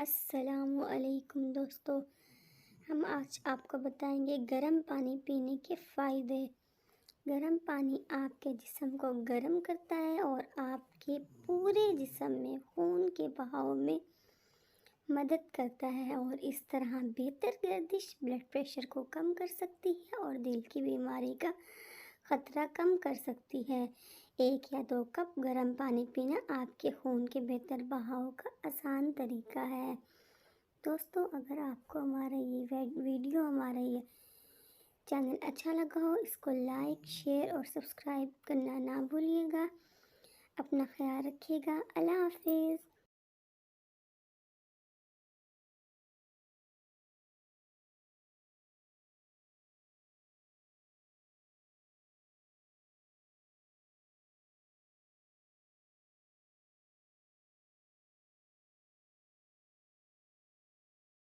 السلام علیکم دوستو، ہم آج آپ کو بتائیں گے گرم پانی پینے کے فائدے۔ گرم پانی آپ کے جسم کو گرم کرتا ہے اور آپ کے پورے جسم میں خون کے بہاؤ میں مدد کرتا ہے، اور اس طرح بہتر گردش بلڈ پریشر کو کم کر سکتی ہے اور دل کی بیماری کا خطرہ کم کر سکتی ہے۔ 1 یا 2 کپ گرم پانی پینا آپ کے خون کے بہتر بہاؤ کا آسان طریقہ ہے۔ دوستو، اگر آپ کو ہمارا یہ چینل اچھا لگا ہو، اس کو لائک، شیئر اور سبسکرائب کرنا نہ بھولیے گا۔ اپنا خیال رکھیے گا۔ اللہ حافظ۔